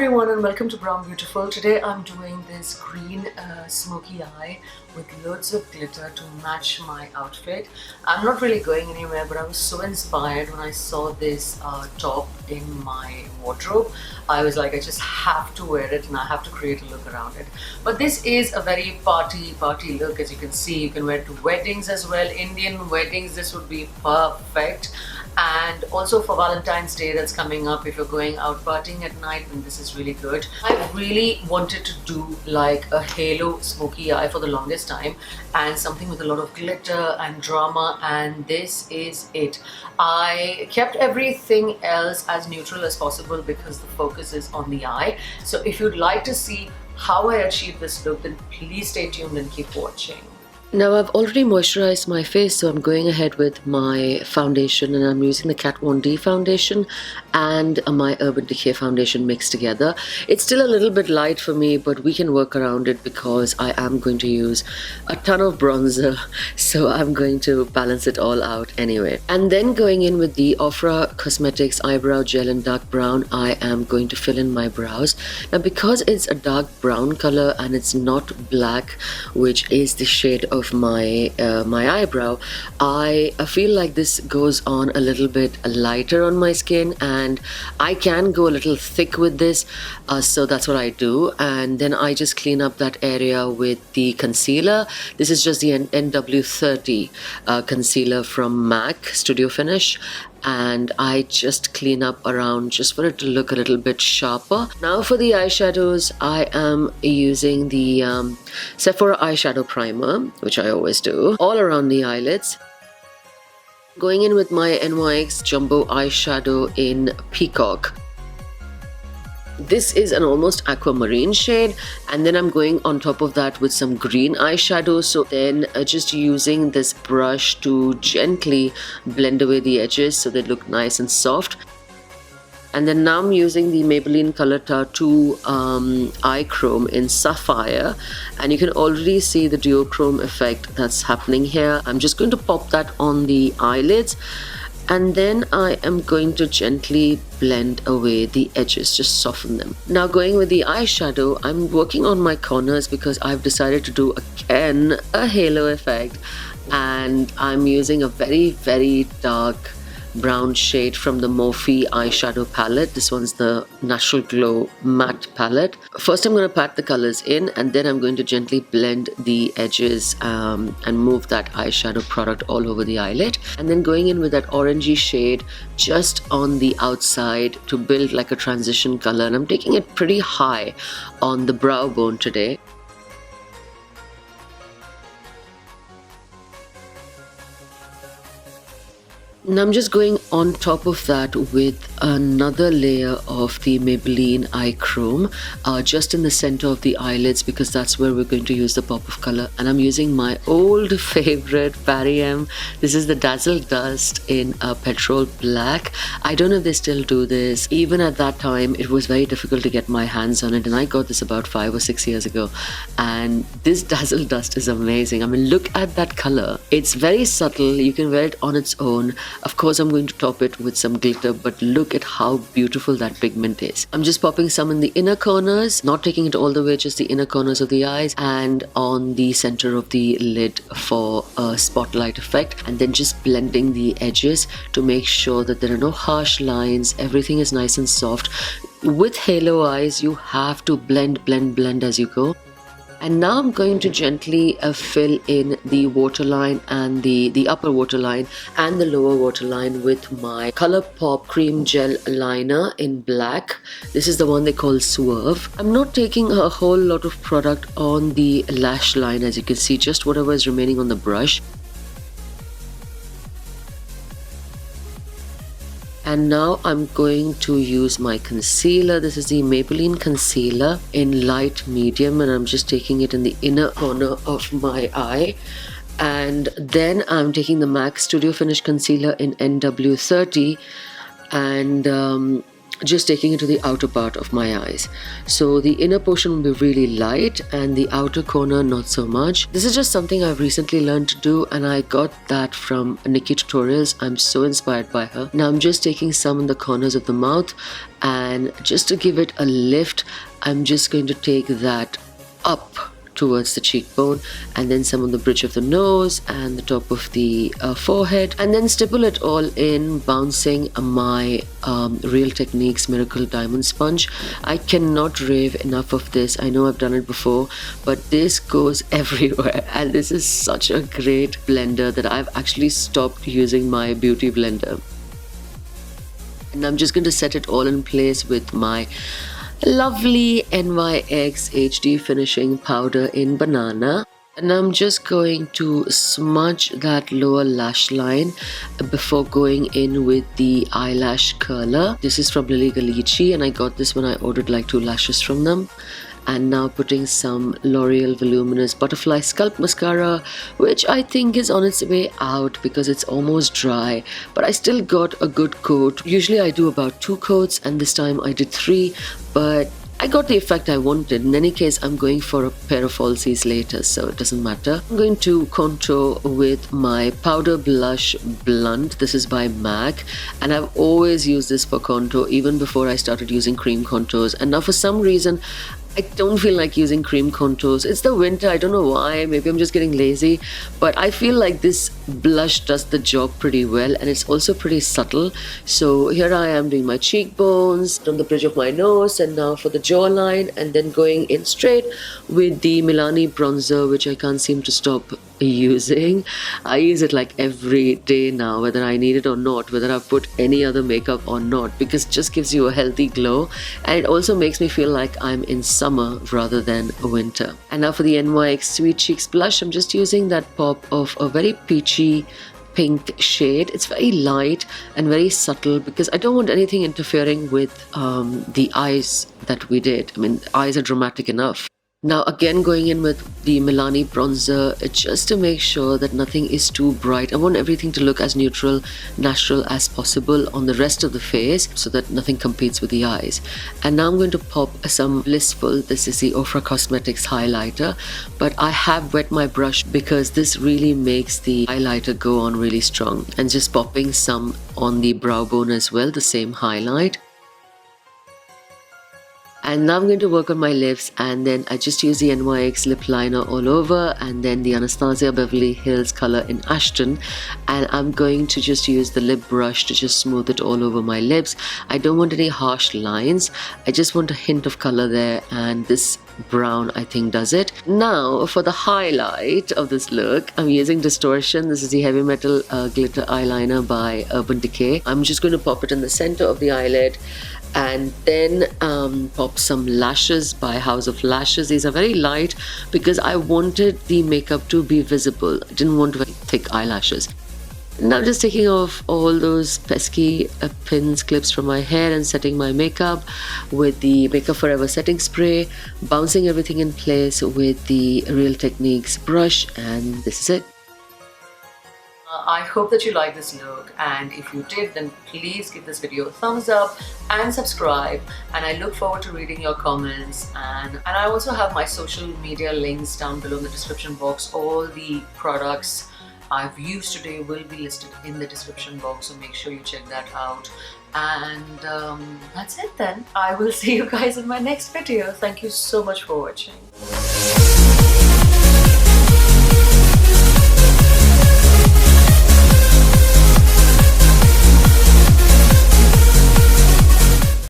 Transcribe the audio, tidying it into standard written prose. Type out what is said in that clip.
everyone and welcome to Brown Beautiful. Today I'm doing this green smoky eye with loads of glitter to match my outfit. I'm not really going anywhere, but I was so inspired when I saw this top in my wardrobe. I was like, I just have to wear it and I have to create a look around it. But this is a very party look. As you can see, you can wear it to weddings as well. Indian weddings, this would be perfect. And also for Valentine's Day that's coming up, if you're going out partying at night, then this is really good. I really wanted to do like a halo smoky eye for the longest time and something with a lot of glitter and drama, and this is it. I kept everything else as neutral as possible because the focus is on the eye. So if you'd like to see how I achieved this look, then please stay tuned and keep watching. Now I've already moisturized my face, so I'm going ahead with my foundation, and I'm using the Kat Von D foundation and my Urban Decay foundation mixed together. It's still a little bit light for me, but we can work around it because I am going to use a ton of bronzer, so I'm going to balance it all out anyway. And then going in with the Ofra Cosmetics Eyebrow Gel in dark brown, I am going to fill in my brows. Now because it's a dark brown color and it's not black, which is the shade of my eyebrow, I feel like this goes on a little bit lighter on my skin, and I can go a little thick with this, so that's what I do. And then I just clean up that area with the concealer. This is just the NW30 concealer from MAC Studio Finish, and I just clean up around just for it to look a little bit sharper. Now for the eyeshadows, I am using the Sephora eyeshadow primer, which I always do, all around the eyelids. Going in with my NYX Jumbo eyeshadow in Peacock. This is an almost aquamarine shade, and then I'm going on top of that with some green eyeshadow. So then just using this brush to gently blend away the edges so they look nice and soft. And then now I'm using the Maybelline Color Tattoo Eye Chrome in Sapphire, and you can already see the duochrome effect that's happening here. I'm just going to pop that on the eyelids, and then I am going to gently blend away the edges, just soften them. Now going with the eyeshadow, I'm working on my corners because I've decided to do again a halo effect, and I'm using a very dark brown shade from the Morphe eyeshadow palette. This one's the Natural Glow matte palette. First I'm going to pat the colors in, and then I'm going to gently blend the edges and move that eyeshadow product all over the eyelid, and then going in with that orangey shade just on the outside to build like a transition color, and I'm taking it pretty high on the brow bone today. Now I'm just going on top of that with another layer of the Maybelline Eye Chrome just in the center of the eyelids, because that's where we're going to use the pop of color. And I'm using my old favorite Barry M. This is the Dazzle Dust in petrol black. I don't know if they still do this. Even at that time, it was very difficult to get my hands on it, and I got this about 5 or 6 years ago. And this Dazzle Dust is amazing. I mean, look at that color. It's very subtle. You can wear it on its own. Of course, I'm going to top it with some glitter, but look at how beautiful that pigment is. I'm just popping some in the inner corners, not taking it all the way, just the inner corners of the eyes and on the center of the lid for a spotlight effect, and then just blending the edges to make sure that there are no harsh lines. Everything is nice and soft. With halo eyes, you have to blend as you go. And now I'm going to gently fill in the waterline and the upper waterline and the lower waterline with my ColourPop Cream Gel Liner in black. This is the one they call Swerve. I'm not taking a whole lot of product on the lash line, as you can see, just whatever is remaining on the brush. And now I'm going to use my concealer. This is the Maybelline concealer in light medium, and I'm just taking it in the inner corner of my eye. And then I'm taking the MAC Studio Finish concealer in NW30, and just taking it to the outer part of my eyes. So the inner portion will be really light and the outer corner not so much. This is just something I've recently learned to do, and I got that from Nikki Tutorials. I'm so inspired by her. Now I'm just taking some in the corners of the mouth, and just to give it a lift, I'm just going to take that up towards the cheekbone, and then some on the bridge of the nose and the top of the forehead, and then stipple it all in, bouncing my Real Techniques Miracle Diamond Sponge. I cannot rave enough of this. I know I've done it before, but this goes everywhere, and this is such a great blender that I've actually stopped using my beauty blender. And I'm just going to set it all in place with my lovely NYX HD finishing powder in Banana. And I'm just going to smudge that lower lash line before going in with the eyelash curler. This is from Lily Galici, and I got this when I ordered like 2 lashes from them. And now putting some L'Oreal Voluminous Butterfly Sculpt Mascara, which I think is on its way out because it's almost dry, but I still got a good coat. Usually I do about 2 coats, and this time I did 3, but I got the effect I wanted. In any case, I'm going for a pair of falsies later, so it doesn't matter. I'm going to contour with my powder blush Blunt. This is by MAC, and I've always used this for contour even before I started using cream contours. And now for some reason, I don't feel like using cream contours. It's the winter, I don't know why, maybe I'm just getting lazy, but I feel like this blush does the job pretty well, and it's also pretty subtle. So here I am doing my cheekbones, on the bridge of my nose, and now for the jawline, and then going in straight with the Milani bronzer, which I can't seem to stop using. I use it like every day now, whether I need it or not, whether I've put any other makeup or not, because it just gives you a healthy glow, and it also makes me feel like I'm in summer rather than winter. And now for the NYX Sweet Cheeks blush, I'm just using that pop of a very peachy pink shade. It's very light and very subtle because I don't want anything interfering with the eyes that we did. I mean, eyes are dramatic enough. Now again going in with the Milani bronzer just to make sure that nothing is too bright. I want everything to look as neutral, natural as possible on the rest of the face so that nothing competes with the eyes. And now I'm going to pop some Blissful. This is the Ofra Cosmetics highlighter, but I have wet my brush because this really makes the highlighter go on really strong. And just popping some on the brow bone as well, the same highlight. And now I'm going to work on my lips, and then I just use the NYX lip liner all over, and then the Anastasia Beverly Hills color in Ashton, and I'm going to just use the lip brush to just smooth it all over my lips. I don't want any harsh lines, I just want a hint of color there, and this brown I think does it. Now for the highlight of this look, I'm using Distortion. This is the Heavy Metal Glitter Eyeliner by Urban Decay. I'm just going to pop it in the center of the eyelid, and then pop some lashes by House of Lashes. These are very light because I wanted the makeup to be visible. I didn't want very thick eyelashes. Now just taking off all those pesky pins, clips from my hair and setting my makeup with the Makeup Forever setting spray, bouncing everything in place with the Real Techniques brush, and this is it. I hope that you like this look, and if you did, then please give this video a thumbs up and subscribe, and I look forward to reading your comments. And I also have my social media links down below in the description box. All the products I've used today will be listed in the description box, so make sure you check that out. And that's it then. I will see you guys in my next video. Thank you so much for watching.